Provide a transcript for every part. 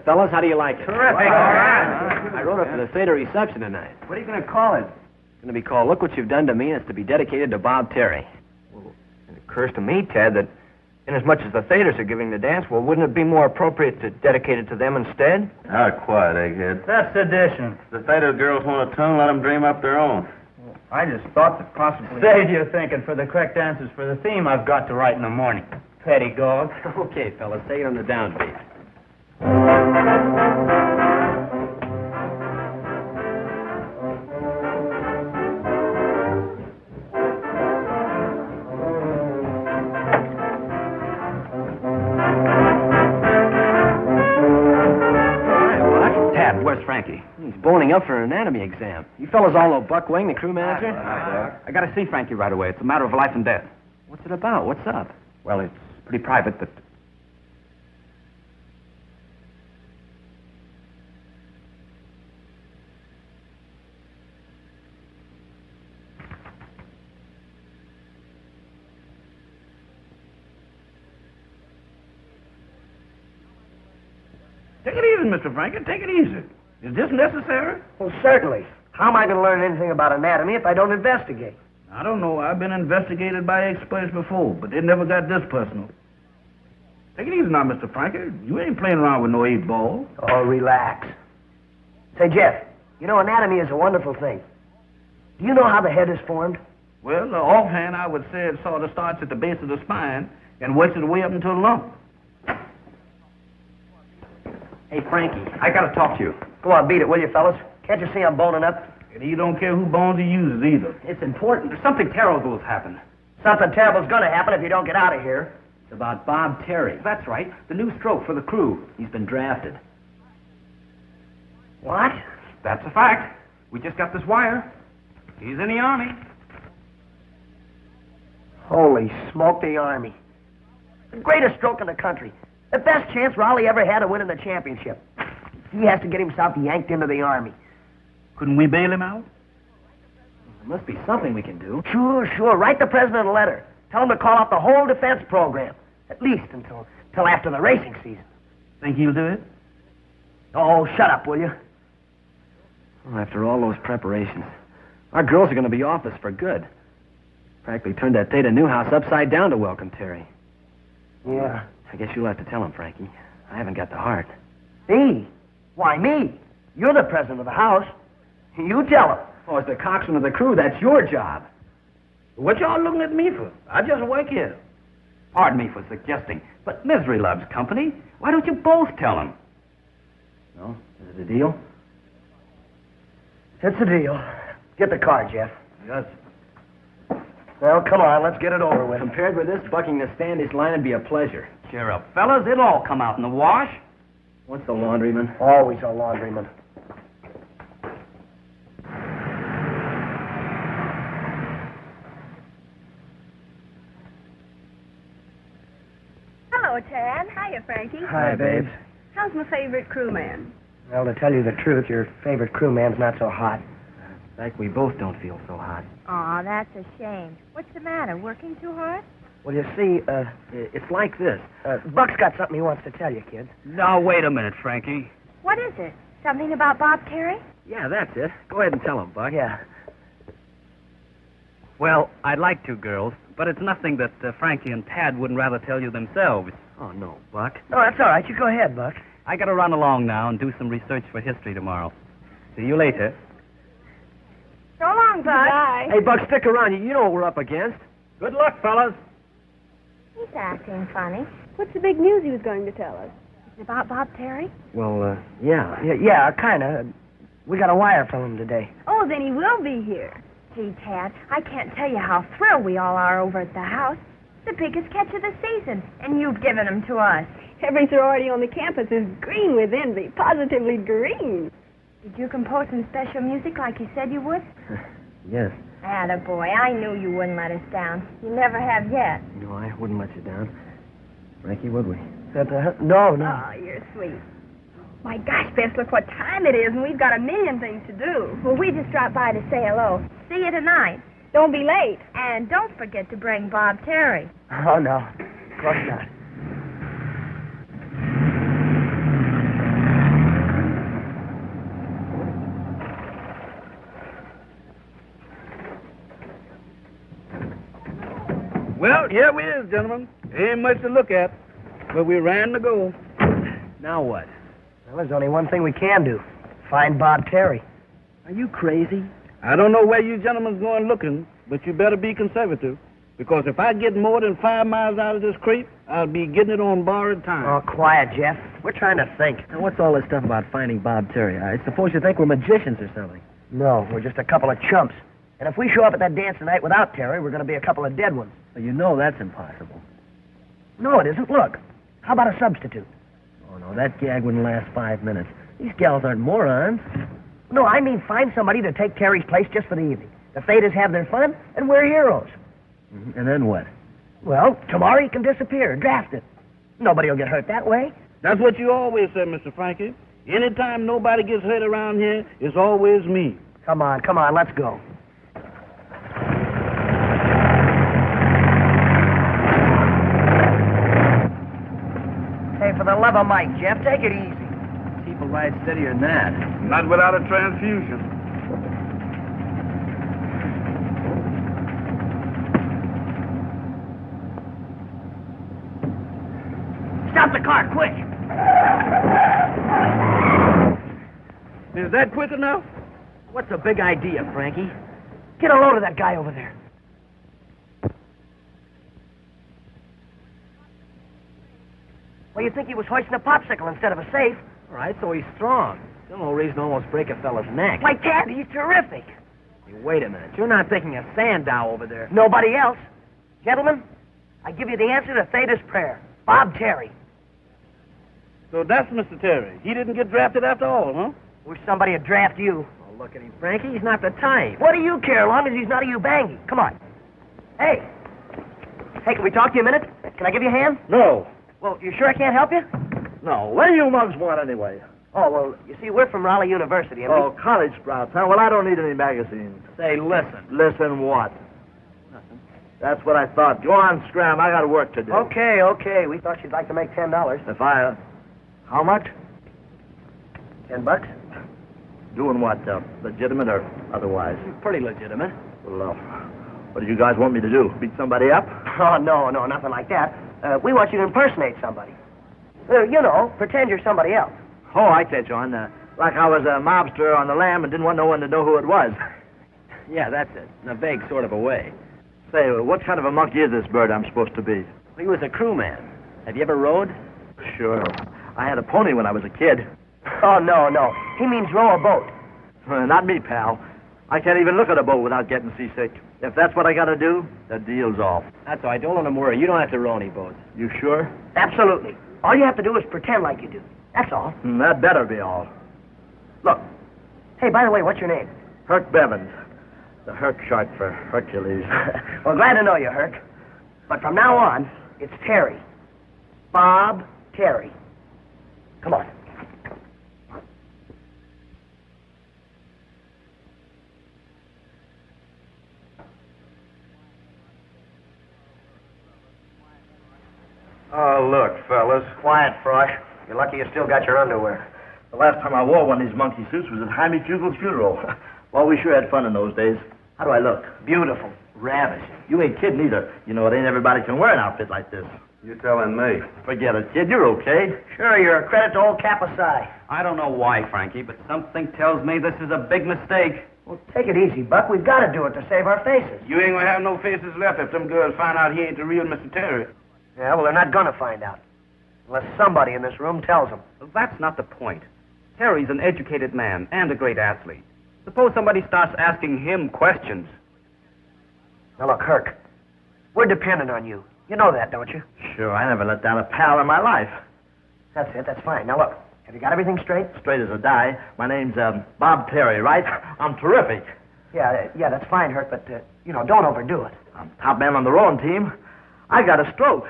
fellas. How do you like it? Terrific. All right. I wrote it for the theater reception tonight. What are you going to call it? It's going to be called Look What You've Done to Me, and it's to be dedicated to Bob Terry. Well, it occurs to me, Ted, that inasmuch as the theaters are giving the dance, well, wouldn't it be more appropriate to dedicate it to them instead? Quiet, egghead. That's sedition. If the theater girls want a tune, let them dream up their own. I just thought that possibly... Save your thinking. For the correct answers for the theme, I've got to write in the morning. Petty dog. Okay, fellas, say it on the downbeat. Where's Frankie? He's boning up for an anatomy exam. You fellas all know Buck Wing, the crew manager? I got to see Frankie right away. It's a matter of life and death. What's it about? What's up? Well, it's pretty private, but... Take it easy, Mr. Frankie. Take it easy. Is this necessary? Well, certainly. How am I going to learn anything about anatomy if I don't investigate? I don't know. I've been investigated by experts before, but they never got this personal. Take it easy now, Mr. Frankie. You ain't playing around with no 8-ball. Oh, relax. Say, Jeff, you know, anatomy is a wonderful thing. Do you know how the head is formed? Well, offhand, I would say it sort of starts at the base of the spine and works its way up until the lump. Hey, Frankie. I got to talk to you. Go on, beat it, will you, fellas? Can't you see I'm boning up? And he don't care who bones he uses either. It's important. Something terrible has happened. Something terrible's going to happen if you don't get out of here. It's about Bob Terry. That's right. The new stroke for the crew. He's been drafted. What? That's a fact. We just got this wire. He's in the Army. Holy smoke, the Army. The greatest stroke in the country. The best chance Raleigh ever had of winning the championship. He has to get himself yanked into the Army. Couldn't we bail him out? There must be something we can do. Sure. Write the president a letter. Tell him to call out the whole defense program. At least until after the racing season. Think he'll do it? Oh, shut up, will you? Well, after all those preparations, our girls are going to be off us for good. Practically turned that Theta Newhouse upside down to welcome Terry. Yeah. I guess you'll have to tell him, Frankie. I haven't got the heart. Me? Why, me? You're the president of the house. You tell him. Oh, as the coxswain of the crew, that's your job. What y'all looking at me for? I just work here. Pardon me for suggesting, but Misery loves company. Why don't you both tell him? No? Is it a deal? It's a deal. Get the car, Jeff. Yes. Well, come on, let's get it over with. Compared with this, bucking the standish line would be a pleasure. Cheer up, fellas. It'll all come out in the wash. What's the laundryman? Always a laundryman. Hello, Tad. Hiya, Frankie. Hi, babes. How's my favorite crewman? Well, to tell you the truth, your favorite crewman's not so hot. In fact, we both don't feel so hot. Aw, that's a shame. What's the matter? Working too hard? Well, you see, It's like this. Buck's got something he wants to tell you, kids. Now, wait a minute, Frankie. What is it? Something about Bob Terry? Yeah, that's it. Go ahead and tell him, Buck. Yeah. Well, I'd like to, girls, but it's nothing that Frankie and Tad wouldn't rather tell you themselves. Oh, no, Buck. No, that's all right. You go ahead, Buck. I gotta run along now and do some research for history tomorrow. See you later. So long, Bud. Bye. Hey, Buck, stick around. You know what we're up against. Good luck, fellas. He's acting funny. What's the big news he was going to tell us? Is it about Bob Terry? Well, yeah. Yeah, kind of. We got a wire from him today. Oh, then he will be here. Gee, Tad, I can't tell you how thrilled we all are over at the house. The biggest catch of the season, and you've given him to us. Every sorority on the campus is green with envy, positively green. Did you compose some special music like you said you would? Yes. Attaboy, I knew you wouldn't let us down. You never have yet. No, I wouldn't let you down. Frankie, would we? No. Oh, you're sweet. My gosh, Bess, look what time it is, and we've got a million things to do. Well, we just dropped by to say hello. See you tonight. Don't be late. And don't forget to bring Bob Terry. Oh, no. Of course not. Well, here we is, gentlemen. Ain't much to look at, but we ran the goal. Now what? Well, there's only one thing we can do. Find Bob Terry. Are you crazy? I don't know where you gentlemen's going looking, but you better be conservative. Because if I get more than 5 miles out of this creek, I'll be getting it on borrowed time. Oh, quiet, Jeff. We're trying to think. Now, what's all this stuff about finding Bob Terry? I suppose you think we're magicians or something. No, we're just a couple of chumps. And if we show up at that dance tonight without Terry, we're going to be a couple of dead ones. Well, you know that's impossible. No, it isn't. Look. How about a substitute? Oh, no, that gag wouldn't last 5 minutes. These gals aren't morons. No, I mean find somebody to take Terry's place just for the evening. The Thetas have their fun, and we're heroes. Mm-hmm. And then what? Well, tomorrow he can disappear, drafted. Nobody will get hurt that way. That's what you always said, Mr. Frankie. Anytime nobody gets hurt around here, it's always me. Come on, let's go. Hey, for the love of Mike, Jeff, take it easy. People ride steadier than that. Not without a transfusion. Stop the car, quick! Is that quick enough? What's the big idea, Frankie? Get a load of that guy over there. Well, you'd think he was hoisting a popsicle instead of a safe. All right, so he's strong. Still no reason to almost break a fella's neck. Like that, he's terrific. Hey, wait a minute. You're not thinking of Sandow over there. Nobody else. Gentlemen, I give you the answer to Theta's prayer. Bob Terry. So that's Mr. Terry. He didn't get drafted after all, huh? Wish somebody would draft you. Oh, look at him, Frankie. He's not the type. What do you care, as long as he's not a you-bangy? Come on. Hey. Hey, can we talk to you a minute? Can I give you a hand? No. Well, you sure I can't help you? No. What do you mugs want anyway? Oh, well, you see, we're from Raleigh University, and Oh, college sprouts, huh? Well, I don't need any magazines. Say, listen. Listen what? Nothing. That's what I thought. Go on, Scram. I got work to do. Okay. We thought you'd like to make $10. If I... how much? $10? Doing what? Legitimate or otherwise? Pretty legitimate. Well, what do you guys want me to do? Beat somebody up? Oh, no, nothing like that. We want you to impersonate somebody. You know, pretend you're somebody else. Oh, I catch on. Like I was a mobster on the lam and didn't want no one to know who it was. Yeah, that's it. In a vague sort of a way. Say, what kind of a monkey is this bird I'm supposed to be? He was a crewman. Have you ever rode? Sure. I had a pony when I was a kid. Oh, no. He means row a boat. Not me, pal. I can't even look at a boat without getting seasick. If that's what I gotta do, the deal's off. That's all right. Don't let him worry. You don't have to row any boats. You sure? Absolutely. All you have to do is pretend like you do. That's all. That better be all. Look, Hey, by the way, what's your name? Herc Bevins. The Herc short for Hercules. Well, glad to know you, Herc. But from now on, it's Terry. Bob Terry. Come on. Oh, look, fellas. Quiet, Frosh. You're lucky you still got your underwear. The last time I wore one of these monkey suits was at Jaime Fugel's funeral. Well, we sure had fun in those days. How do I look? Beautiful. Ravishing. You ain't kidding either. You know, it ain't everybody can wear an outfit like this. You telling me? Forget it, kid. You're okay. Sure, you're a credit to old Kappa Psi. I don't know why, Frankie, but something tells me this is a big mistake. Well, take it easy, Buck. We've got to do it to save our faces. You ain't gonna have no faces left if them girls find out he ain't the real Mr. Terry. Yeah, well, they're not going to find out. Unless somebody in this room tells them. Well, that's not the point. Terry's an educated man and a great athlete. Suppose somebody starts asking him questions. Now, look, Herc, we're dependent on you. You know that, don't you? Sure, I never let down a pal in my life. That's it. That's fine. Now, look, have you got everything straight? Straight as a die. My name's Bob Terry, right? I'm terrific. Yeah, that's fine, Herc, but, don't overdo it. I'm top man on the rowing team. I got a stroke.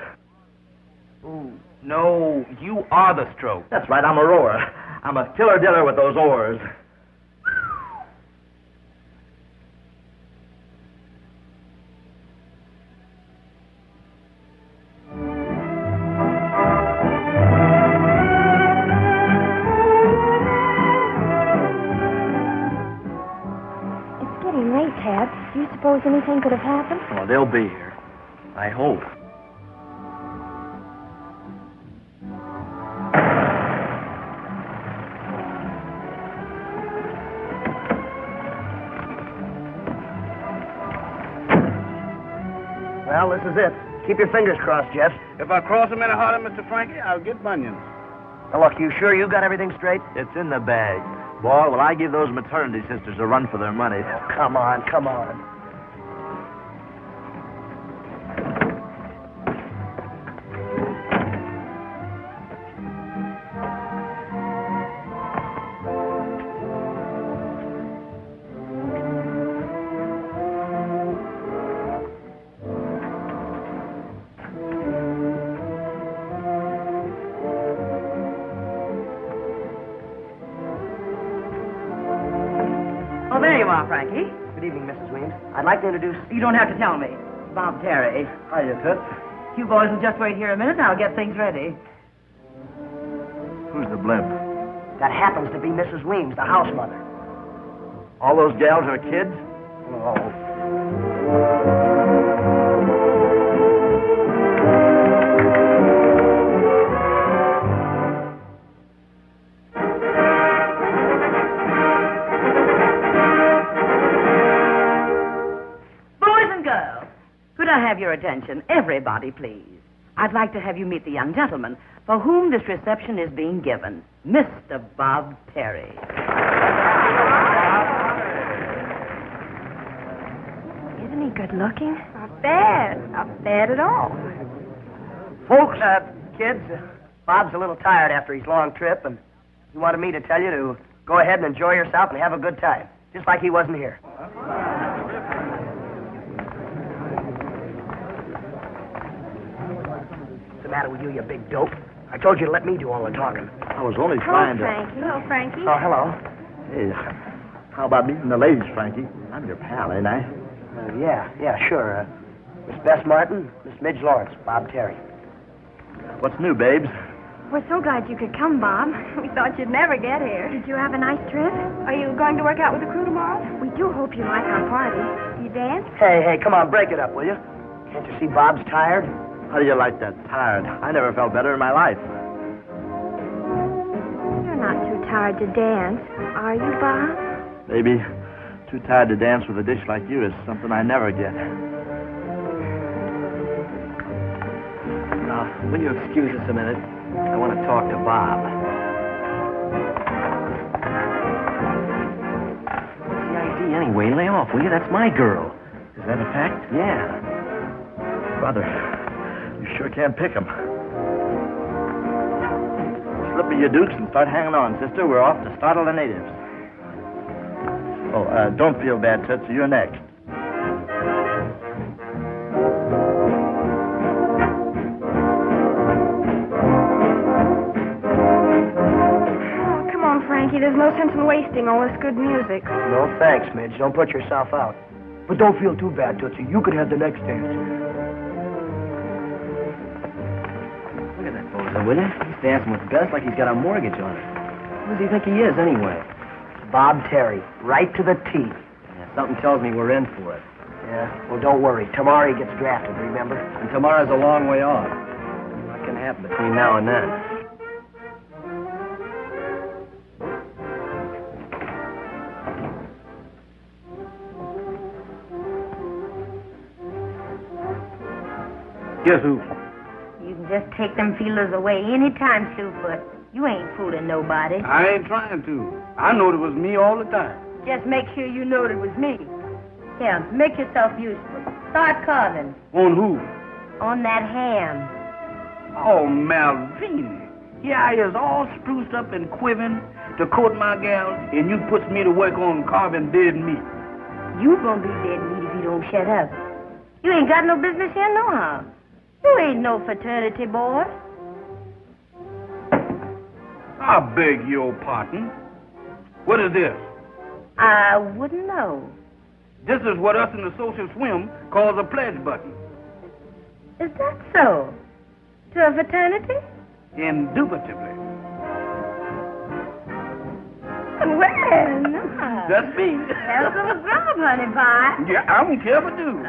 Ooh, no, you are the stroke. That's right, I'm a rower. I'm a killer diller with those oars. It's getting late, Ted. Do you suppose anything could have happened? Oh, they'll be here. I hope. Well, this is it. Keep your fingers crossed, Jeff. If I cross him any harder, Mr. Frankie, I'll get bunions. Now, look, you sure you got everything straight? It's in the bag. Boy, will I give those maternity sisters a run for their money. Oh, come on, come on. Oh, there you are, Frankie. Good evening, Mrs. Weems. I'd like to introduce... You don't have to tell me. Bob Terry. Hiya, Toots. You boys will just wait here a minute and I'll get things ready. Who's the blimp? That happens to be Mrs. Weems, the house mother. All those gals are kids? Could I have your attention? Everybody, please. I'd like to have you meet the young gentleman for whom this reception is being given, Mr. Bob Terry. Isn't he good looking? Not bad. Not bad at all. Folks, kids, Bob's a little tired after his long trip, and he wanted me to tell you to go ahead and enjoy yourself and have a good time, just like he wasn't here. What's the matter with you big dope? I told you to let me do all the talking. I was only Hello, trying to... Frankie. Hello, Frankie. Oh, hello. Hey, how about meeting the ladies, Frankie? I'm your pal, ain't I? Yeah, sure. Miss Bess Martin, Miss Midge Lawrence, Bob Terry. What's new, babes? We're so glad you could come, Bob. We thought you'd never get here. Did you have a nice trip? Are you going to work out with the crew tomorrow? We do hope you like our party. You dance? Hey, come on, break it up, will you? Can't you see Bob's tired? How do you like that? Tired. I never felt better in my life. You're not too tired to dance, are you, Bob? Maybe too tired to dance with a dish like you is something I never get. Will you excuse us a minute? I want to talk to Bob. What's the idea anyway? Lay off, will you? That's my girl. Is that a fact? Yeah. Brother, you sure can't pick 'em. Slip of your dukes and start hanging on, sister. We're off to startle the natives. Oh, don't feel bad, Toots. You're next. Frankie, there's no sense in wasting all this good music. No thanks, Midge. Don't put yourself out. But don't feel too bad, Tootsie. You could have the next dance. Look at that bozo, will you? He's dancing with Bess like he's got a mortgage on it. Who does he think he is, anyway? Bob Terry, right to the T. Yeah, something tells me we're in for it. Yeah, well, don't worry. Tomorrow he gets drafted, remember? And tomorrow's a long way off. What can happen between now and then? Guess who? You can just take them feelers away anytime, Slewfoot. You ain't fooling nobody. I ain't trying to. I knowed it was me all the time. Just make sure you know it was me. Here, make yourself useful. Start carving. On who? On that ham. Oh, Malvina. Here I is all spruced up and quivering to court my gal, and you puts me to work on carving dead meat. You gonna be dead meat if you don't shut up. You ain't got no business here nohow. You ain't no fraternity boy. I beg your pardon. What is this? I wouldn't know. This is what us in the social swim calls a pledge button. Is that so? To a fraternity? Indubitably. Well, no. That's me. Have some grub, honey pie. Yeah, I don't care if I do.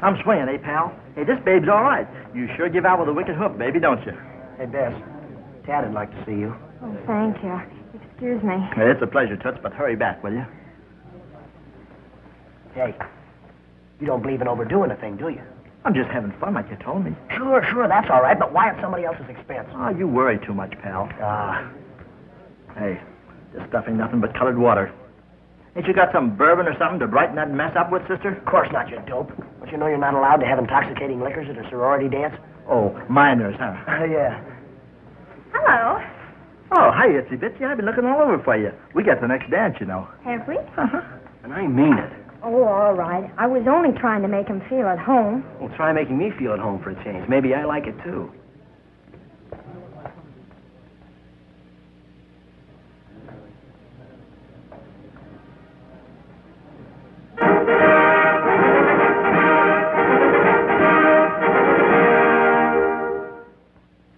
I'm swinging, eh, pal? Hey, this babe's all right. You sure give out with a wicked hook, baby, don't you? Hey, Bess, Tad would like to see you. Oh, thank you. Excuse me. Hey, it's a pleasure, Toots, but hurry back, will you? Hey, you don't believe in overdoing a thing, do you? I'm just having fun like you told me. Sure, that's all right, but why at somebody else's expense? Oh, you worry too much, pal. Ah, Hey, this stuff ain't nothing but colored water. Ain't you got some bourbon or something to brighten that mess up with, sister? of course not, you dope. Don't you know you're not allowed to have intoxicating liquors at a sorority dance? Oh, minors, huh? Yeah. Hello. Oh, hi, Itsy Bitsy. I've been looking all over for you. We got the next dance, you know. Have we? And I mean it. Oh, all right. I was only trying to make him feel at home. Well, try making me feel at home for a change. Maybe I like it, too.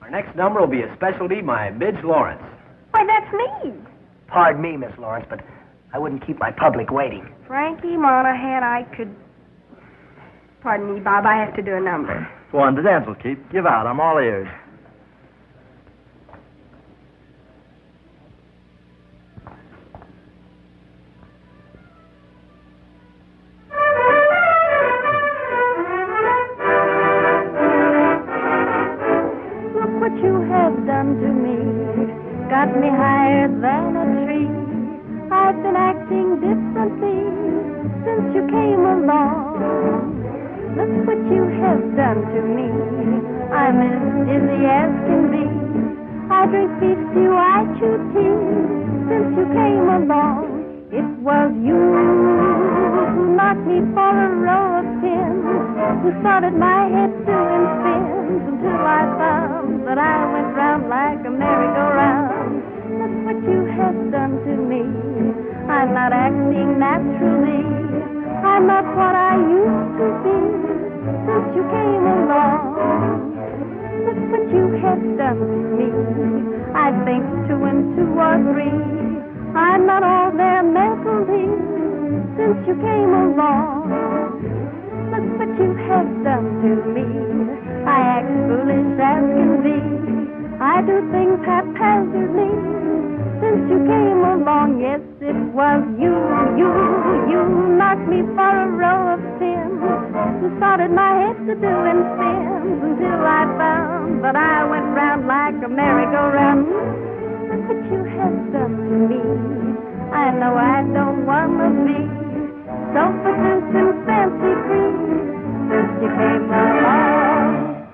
Our next number will be a specialty by Midge Lawrence. Why, that's me. Pardon me, Miss Lawrence, but I wouldn't keep my public waiting. Frankie Monahan, I could... Pardon me, Bob, I have to do a number. Go on, the dance will keep. Give out. I'm all ears. Look what you have done to me. Got me higher than a tree. I've been acting differently since you came along. Look what you have done to me. I'm as dizzy as can be. I drink beef stew, I chew tea since you came along. It was you who knocked me for a row of pins, who started my head doing spins until I found that I went round like a merry-go-round. Look what you have done to me. I'm not acting naturally. I'm not what I used to be since you came along. Look what you have done to me. I think 2 and 2 are 3. I'm not all there mentally since you came along. Look what you have done to me. I act foolish as can be. I do things haphazardly since you came along. Yes, it was you knocked me for a row of pins, who started my head to doing spins until I found that I went round like a merry-go-round. Look what you have done to me. I know I don't want to be self-possessed and fancy-free since you came along.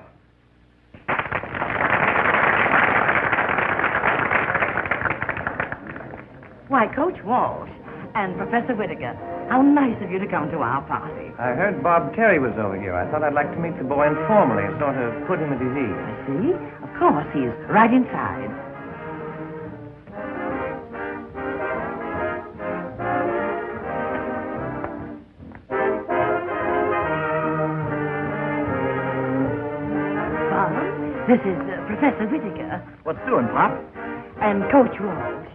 Why, Coach Walsh and Professor Whittaker, how nice of you to come to our party. I heard Bob Terry was over here. I thought I'd like to meet the boy informally and sort of put him at his ease. See? Of course, he's right inside. This is Professor Whittaker What's doing, Pop? and Coach Walsh.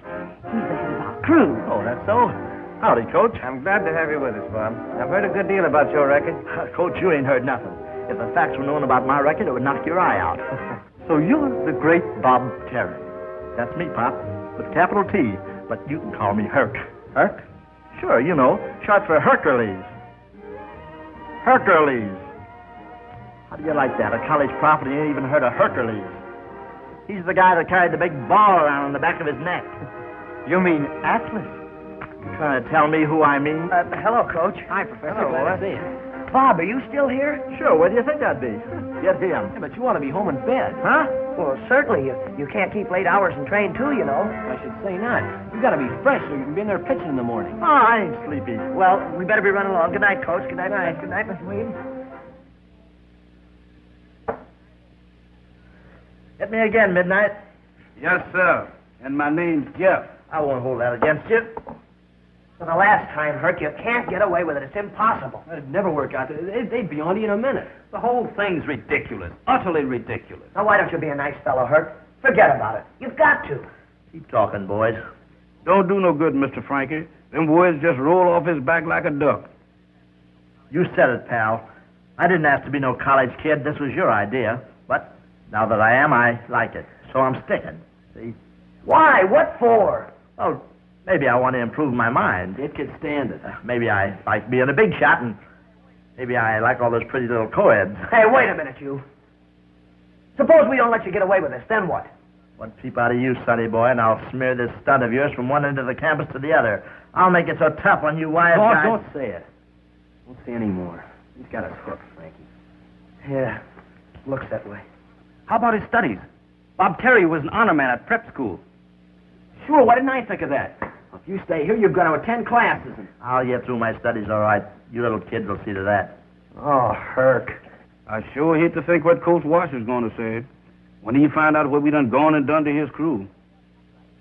He's the head of our crew. Oh, that's so. Howdy, Coach. I'm glad to have you with us, Bob. I've heard a good deal about your record. Coach, you ain't heard nothing. If the facts were known about my record, it would knock your eye out. So you're the great Bob Terry. That's me, Pop, with capital T, but you can call me Herc. Herc? Sure, you know, short for Hercules. Hercules. How do you like that? A college prophet ain't even heard of Hercules. He's the guy that carried the big ball around on the back of his neck. You mean Atlas? You trying to tell me who I mean? Hello, Coach. Hi, Professor. Hello, Glad boy. to see you. Bob, are you still here? Sure, where do you think I'd be? Get him. Yeah, but you want to be home in bed. Huh? Well, certainly. You can't keep late hours and train, too, you know. I should say not. You got to be fresh so you can be in there pitching in the morning. Oh, I ain't sleepy. Well, we better be running along. Good night, Coach. Good night, Good night, Miss Weed. Hit me again, Midnight. Yes, sir. And my name's Jeff. I won't hold that against you. For the last time, Herc, you can't get away with it. It's impossible. It'd never work out. They'd be on you in a minute. The whole thing's ridiculous. Utterly ridiculous. Now, why don't you be a nice fellow, Herc? Forget about it. You've got to. Keep talking, boys. Don't do no good, Mr. Frankie. Them boys just roll off his back like a duck. You said it, pal. I didn't ask to be no college kid. This was your idea. But now that I am, I like it. So I'm sticking. See? Why? What for? Oh, maybe I want to improve my mind. It could stand it. Maybe I like being a big shot, and maybe I like all those pretty little co-eds. Hey, wait a minute, you. Suppose we don't let you get away with this, then what? One peep out of you, sonny boy, and I'll smear this stud of yours from one end of the campus to the other. I'll make it so tough on you wise guys. Don't say it. Won't say any more. He's got us hooked, Frankie. Yeah, looks that way. How about his studies? Bob Terry was an honor man at prep school. Sure, why didn't I think of that? If you stay here, you've got to attend classes. I'll get through my studies all right. You little kids will see to that. Oh, Herc. I sure hate to think what Coach Washer's going to say when he find out what we done gone and done to his crew.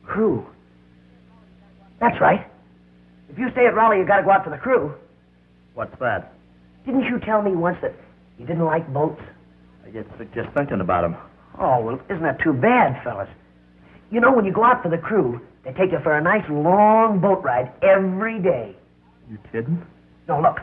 Crew? That's right. If you stay at Raleigh, you got to go out for the crew. What's that? Didn't you tell me once that you didn't like boats? I get sick just thinking about them. Oh, well, isn't that too bad, fellas? You know, when you go out for the crew, they take you for a nice long boat ride every day. You kidding? No, look.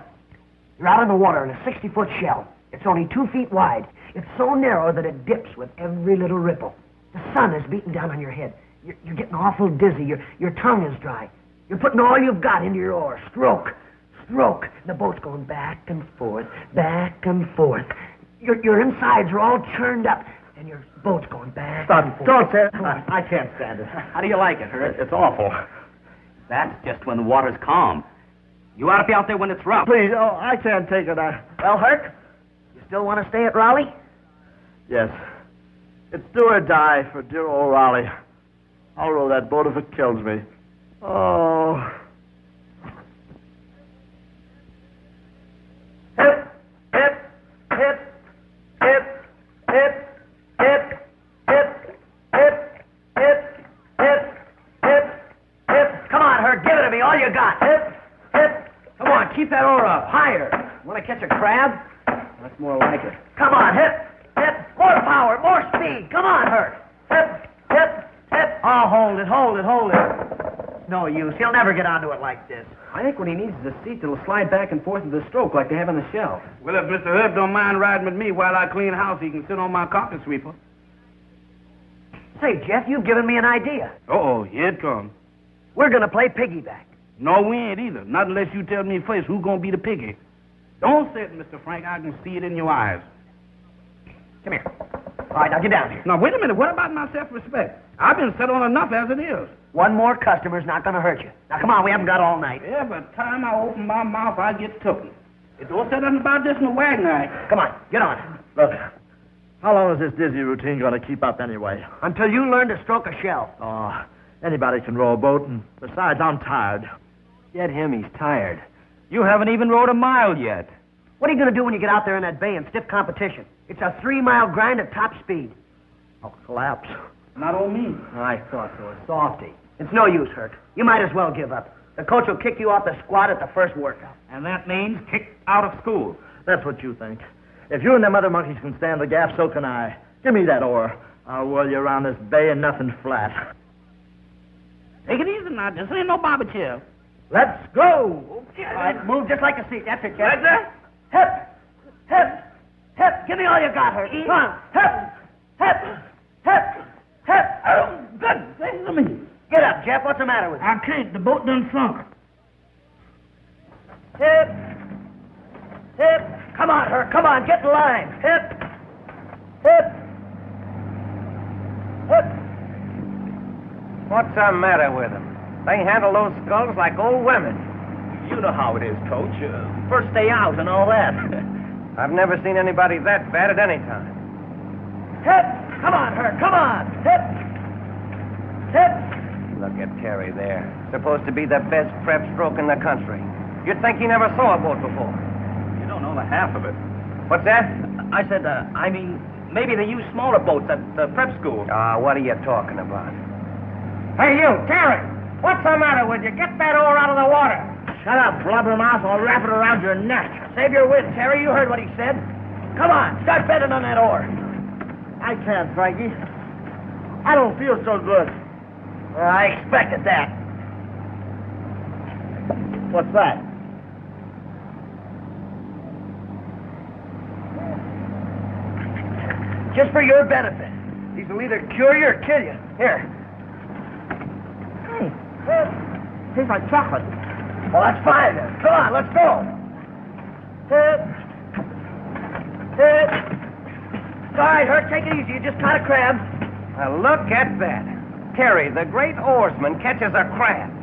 You're out in the water in a 60-foot shell. It's only 2 feet wide. It's so narrow that it dips with every little ripple. The sun is beating down on your head. You're getting awful dizzy. Your tongue is dry. You're putting all you've got into your oar. Stroke. Stroke. And the boat's going back and forth, back and forth. Your insides are all churned up, and your boat's going back and forth. Don't say it. I can't stand it. How do you like it, Herc? It's awful. That's just when the water's calm. You ought to be out there when it's rough. Please, I can't take it. Well, Herc, you still want to stay at Raleigh? Yes. It's do or die for dear old Raleigh. I'll row that boat if it kills me. Oh. Hip, hip, hip, hip, hip, hip, hip, hip, hip, hip, hip, hip. Come on, Herc, give it to me, all you got. Hip, hip. Come on, keep that oar up. Higher. Want to catch a crab? That's more like it. Come on, hip, hip. More power, more speed. Come on, Herc. Hip, hip, hip. Oh, hold it, hold it, hold it. No use. He'll never get onto it like this. I think what he needs is a seat that'll slide back and forth with the stroke like they have on the shelf. Well, if Mr. Herb don't mind riding with me while I clean house, he can sit on my carpet sweeper. Say, Jeff, you've given me an idea. Uh-oh, here it comes. We're going to play piggyback. No, we ain't either. Not unless you tell me first who's going to be the piggy. Don't say it, Mr. Frank. I can see it in your eyes. Come here. All right, now get down here. Now, wait a minute. What about my self-respect? I've been set on enough as it is. One more customer's not going to hurt you. Now, come on, we haven't got all night. Every time I open my mouth, I get tooken. It don't say nothing about this in the wagon act. Come on, get on. Look, how long is this dizzy routine going to keep up anyway? Until you learn to stroke a shell. Oh, anybody can row a boat, and besides, I'm tired. Get him, he's tired. You haven't even rowed a mile yet. What are you going to do when you get out there in that bay in stiff competition? It's a 3-mile grind at top speed. I'll collapse. Not on me. I thought so. A softy. It's no use, Herc. You might as well give up. The coach will kick you off the squad at the first workout. And that means kicked out of school. That's what you think. If you and them other monkeys can stand the gaff, so can I. Give me that oar. I'll whirl you around this bay and nothing flat. Take it easy now. This ain't no barber chair. Let's go. All right, move just like a seat. That's it, Jeff. Right there? Hip, hip, hip. Give me all you got, Herc. Come on. Hip, hip, hip, hip. Oh, good things to me. Get up, Jeff. What's the matter with you? I can't. The boat done sunk. Hip, hip. Come on, Herc. Come on. Get in line. Hip, hip, hip. What's the matter with them? They handle those skulls like old women. You know how it is, Coach. First day out and all that. I've never seen anybody that bad at any time. Hip. Come on, Herc. Come on. Hip, hip. Look at Terry there. Supposed to be the best prep stroke in the country. You'd think he never saw a boat before. You don't know the half of it. What's that? I said, maybe they use smaller boats at the prep school. What are you talking about? Hey, you, Terry. What's the matter with you? Get that oar out of the water. Shut up, blubbermouth. I'll wrap it around your neck. Save your wit, Terry. You heard what he said. Come on, start bending on that oar. I can't, Frankie. I don't feel so good. I expected that. What's that? Just for your benefit. These will either cure you or kill you. Here. Hey, tastes like chocolate. Well, that's fine then. Come on, let's go. All right, Hurt, take it easy. You just caught a crab. Now, look at that. Terry, the great oarsman, catches a crab.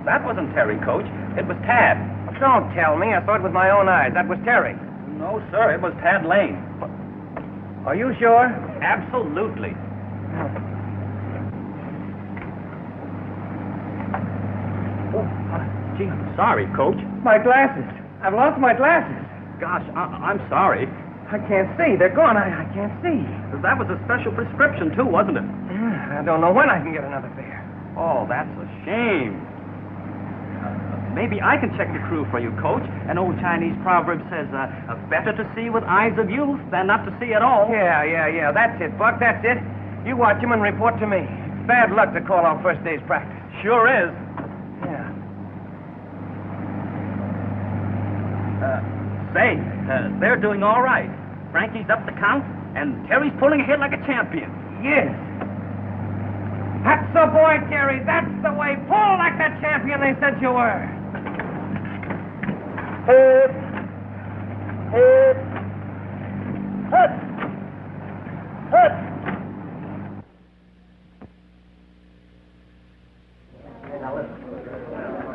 That wasn't Terry, Coach. It was Tad. Don't tell me. I saw it with my own eyes. That was Terry. No, sir. It was Tad Lane. Are you sure? Absolutely. Gee, I'm sorry, Coach. My glasses. I've lost my glasses. Gosh, I'm sorry. I can't see. They're gone. I can't see. That was a special prescription, too, wasn't it? I don't know when I can get another pair. Oh, that's a shame. Maybe I can check the crew for you, Coach. An old Chinese proverb says, better to see with eyes of youth than not to see at all. Yeah. That's it, Buck. That's it. You watch him and report to me. Bad luck to call on first day's practice. Sure is. Yeah. Say, they're doing all right. Frankie's up the count, and Terry's pulling ahead like a champion. Yes. That's the boy, Terry. That's the way. Pull like that champion they said you were. Hit.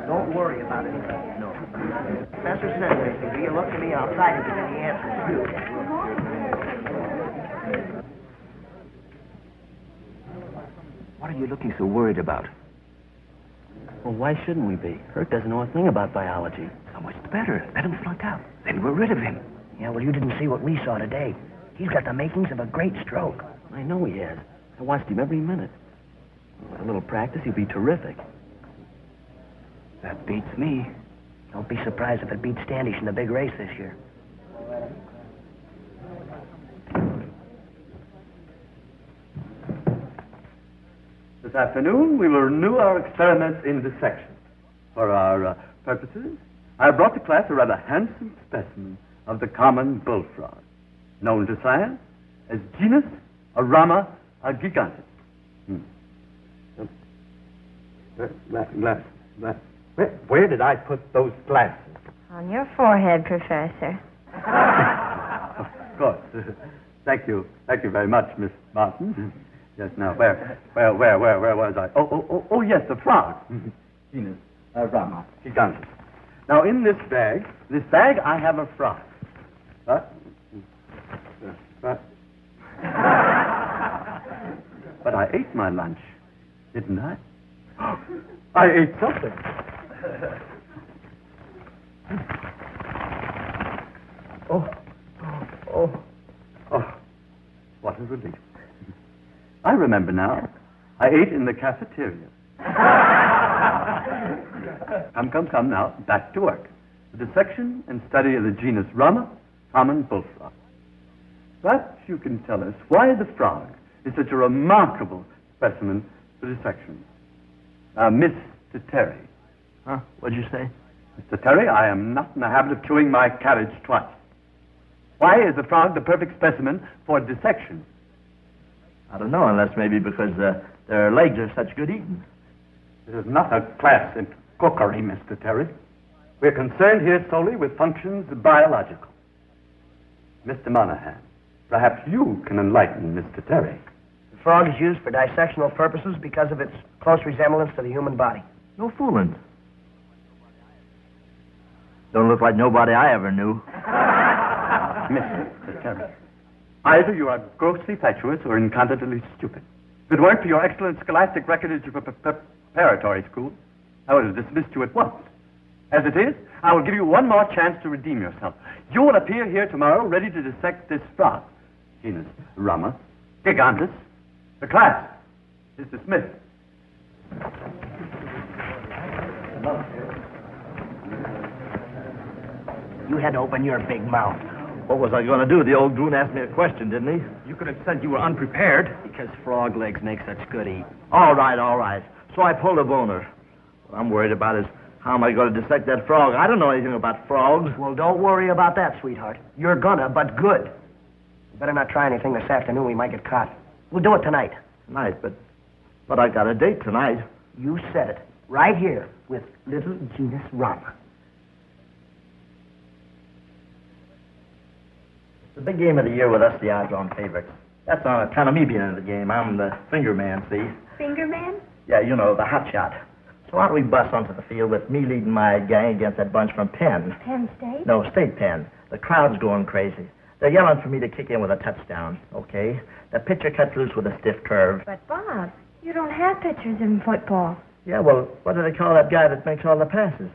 Don't worry about it. No. Professor says anything. Do you look to me? I'll try to get any answers to you. What are you looking so worried about? Well, why shouldn't we be? Hurt doesn't know a thing about biology. So much the better. Let him flunk out. Then we're rid of him. Yeah, well, you didn't see what we saw today. He's got the makings of a great stroke. I know he has. I watched him every minute. With a little practice, he'll be terrific. That beats me. Don't be surprised if it beats Standish in the big race this year. This afternoon, we will renew our experiments in dissection. For our purposes, I have brought to class a rather handsome specimen of the common bullfrog, known to science as genus Arama gigantes. Where did I put those glasses? On your forehead, Professor. Of course. Thank you very much, Miss Martin. Yes, now, where was I? Oh, yes, the frog. Genus Arama gigantes. Now, in this bag I have a frog. But I ate my lunch, didn't I? I ate something. Oh, what a relief. I remember now. I ate in the cafeteria. Come now, back to work. The dissection and study of the genus Rama, common bullfrog. Perhaps you can tell us why the frog is such a remarkable specimen for dissection. Mr. Terry. Huh? What'd you say? Mr. Terry, I am not in the habit of chewing my cabbage twice. Why is the frog the perfect specimen for dissection? I don't know, unless maybe because their legs are such good eating. This is not a class in cookery, Mr. Terry. We're concerned here solely with functions biological. Mr. Monahan, perhaps you can enlighten Mr. Terry. The frog is used for dissectional purposes because of its close resemblance to the human body. No fooling. Don't look like nobody I ever knew. Mr. Terry, either you are grossly fatuous or incontinently stupid. If it weren't for your excellent scholastic record at your preparatory school, I would have dismissed you at once. As it is, I will give you one more chance to redeem yourself. You will appear here tomorrow ready to dissect this frog. Genus Rama gigantes. The class is dismissed. You had to open your big mouth. What was I going to do? The old goon asked me a question, didn't he? You could have said you were unprepared. Because frog legs make such good eat. All right. So I pulled a boner. What I'm worried about is how am I going to dissect that frog? I don't know anything about frogs. Well, don't worry about that, sweetheart. You're gonna, but good. You better not try anything this afternoon. We might get caught. We'll do it tonight. Tonight, but I got a date tonight. You said it. Right here with little Genus Rum. The big game of the year with us, the odds-on favorites. That's on account of me being in the game. I'm the finger man, see? Finger man? Yeah, you know, the hot shot. So why don't we bust onto the field with me leading my gang against that bunch from Penn? Penn State? No, State Penn. The crowd's going crazy. They're yelling for me to kick in with a touchdown, okay? The pitcher cuts loose with a stiff curve. But, Bob, you don't have pitchers in football. Yeah, well, what do they call that guy that makes all the passes?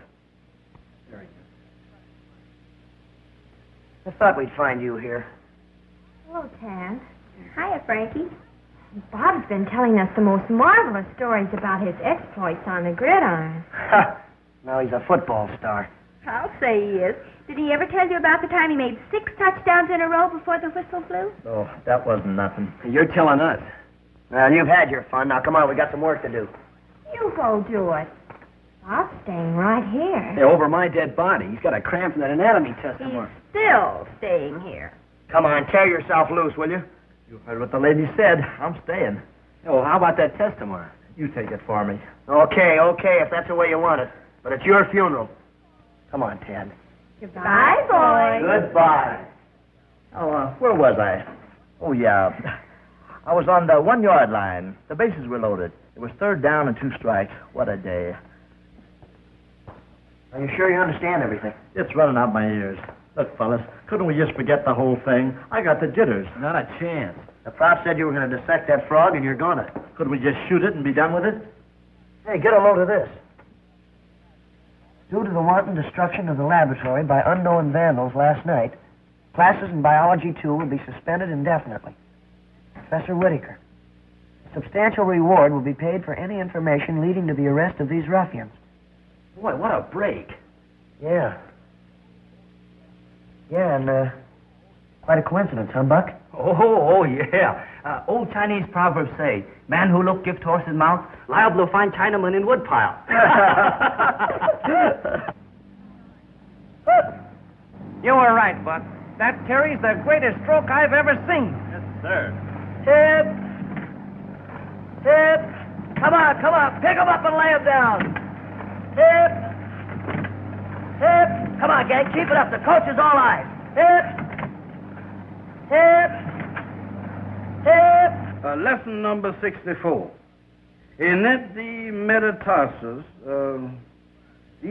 I thought we'd find you here. Hello, Tad. Hiya, Frankie. Bob's been telling us the most marvelous stories about his exploits on the gridiron. Now he's a football star. I'll say he is. Did he ever tell you about the time he made 6 touchdowns in a row before the whistle flew? Oh, that wasn't nothing. You're telling us. Well, you've had your fun. Now, come on, we got some work to do. You go do it. Bob's staying right here. Hey, over my dead body. He's got a cramp from that anatomy test He's tomorrow. still staying here. Come on, tear yourself loose, will you? You heard what the lady said. I'm staying. Oh, how about that test tomorrow? You take it for me. Okay, if that's the way you want it. But it's your funeral. Come on, Tad. Goodbye, boy. Goodbye. Oh, where was I? Oh, yeah. I was on the 1-yard line. The bases were loaded. It was 3rd down and 2 strikes. What a day. Are you sure you understand everything? It's running out my ears. Look, fellas, couldn't we just forget the whole thing? I got the jitters. Not a chance. The prop said you were going to dissect that frog, and you're gonna. Couldn't we just shoot it and be done with it? Hey, get a load of this. Due to the wanton destruction of the laboratory by unknown vandals last night, classes in Biology 2 will be suspended indefinitely. Professor Whitaker. A substantial reward will be paid for any information leading to the arrest of these ruffians. Boy, what a break. Yeah. Yeah, and quite a coincidence, huh, Buck? Oh, yeah. Old Chinese proverbs say, man who look gift horse his mouth, liable to find Chinaman in woodpile. You were right, Buck. That Terry's the greatest stroke I've ever seen. Yes, sir. Tip! Come on. Pick him up and lay him down. Tip! Come on, gang. Keep it up. The coach is all eyes. Lesson number 64. In it, the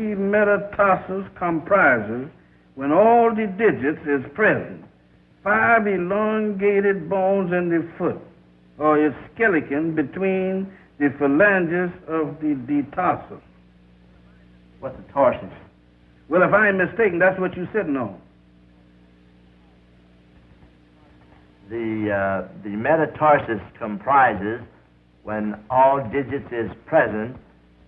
metatarsus comprises, when all the digits is present, 5 elongated bones in the foot, or its skeleton between the phalanges of the tarsus. What's a tarsus? Well, if I ain't mistaken, that's what you're sitting on. The metatarsus comprises, when all digits is present,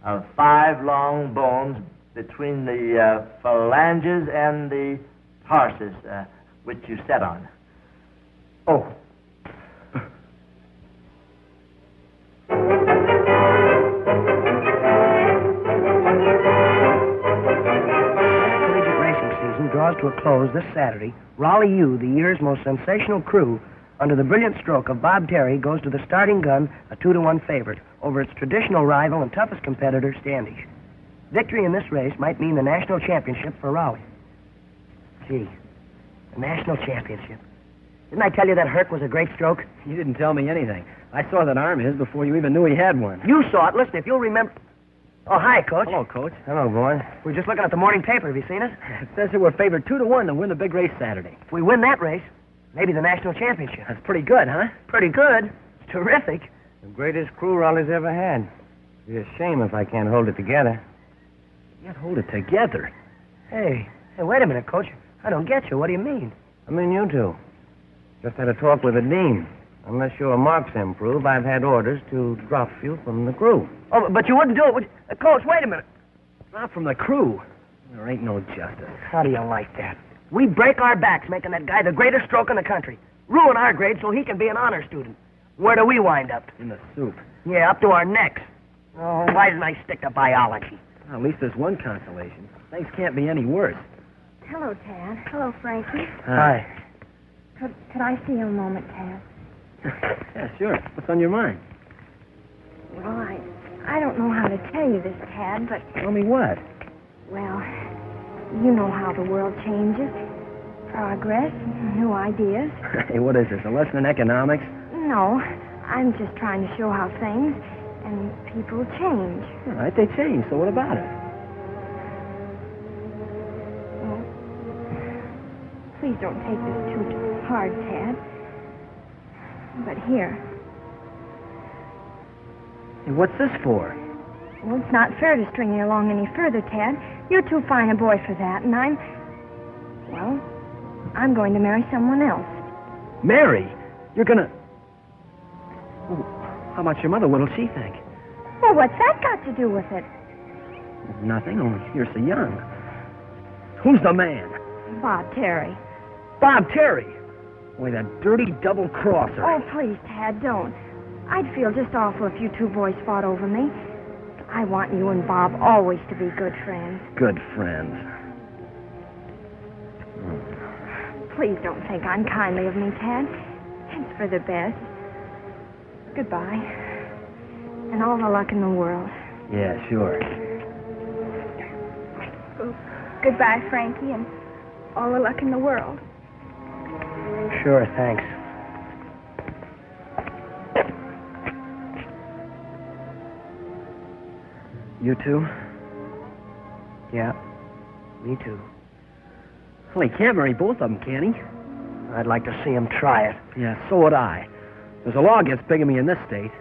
of 5 long bones between the phalanges and the tarsus, which you sat on. Oh. Collegiate racing season draws to a close this Saturday. Raleigh U, the year's most sensational crew, under the brilliant stroke of Bob Terry, goes to the starting gun, a 2-1 favorite, over its traditional rival and toughest competitor, Standish. Victory in this race might mean the national championship for Raleigh. Gee, the national championship. Didn't I tell you that Herc was a great stroke? You didn't tell me anything. I saw that arm of his before you even knew he had one. You saw it. Listen, if you'll remember... Oh, hi, Coach. Hello, Coach. Hello, boy. We're just looking at the morning paper. Have you seen it? It says that we're favored 2-1 to win the big race Saturday. If we win that race, maybe the national championship. That's pretty good, huh? Pretty good. It's terrific. The greatest crew Raleigh's ever had. It'd be a shame if I can't hold it together. Can't hold it together. Hey, wait a minute, Coach. I don't get you. What do you mean? I mean you two. Just had a talk with the dean. Unless your marks improve, I've had orders to drop you from the crew. Oh, but you wouldn't do it, would you? Coach, wait a minute. Not from the crew. There ain't no justice. How do you like that? We break our backs making that guy the greatest stroke in the country. Ruin our grade so he can be an honor student. Where do we wind up? In the soup. Yeah, up to our necks. Oh, why didn't I stick to biology? Well, at least there's one consolation. Things can't be any worse. Hello, Tad. Hello, Frankie. Hi. Could I see you a moment, Tad? Yeah, sure. What's on your mind? Well, I don't know how to tell you this, Tad, but... Tell me what? Well, you know how the world changes. Progress, new ideas. Hey, what is this, a lesson in economics? No, I'm just trying to show how things and people change. All right, they change, so what about it? Well, please don't take this too hard, Tad. But here. Hey, what's this for? Well, it's not fair to string you along any further, Tad. You're too fine a boy for that, and I'm going to marry someone else. Mary? You're gonna... Oh, how about your mother? What'll she think? Well, what's that got to do with it? Nothing, only you're so young. Who's the man? Bob Terry. Bob Terry? Boy, that dirty double-crosser. Oh, please, Tad, don't. I'd feel just awful if you two boys fought over me. I want you and Bob always to be good friends. Good friends. Please don't think unkindly of me, Tad. It's for the best. Goodbye. And all the luck in the world. Yeah, sure. Goodbye, Frankie, and all the luck in the world. Sure, thanks. You too? Yeah, me too. Well, he can't marry both of them, can he? I'd like to see him try it. Yeah, so would I. There's a law against bigamy in this state.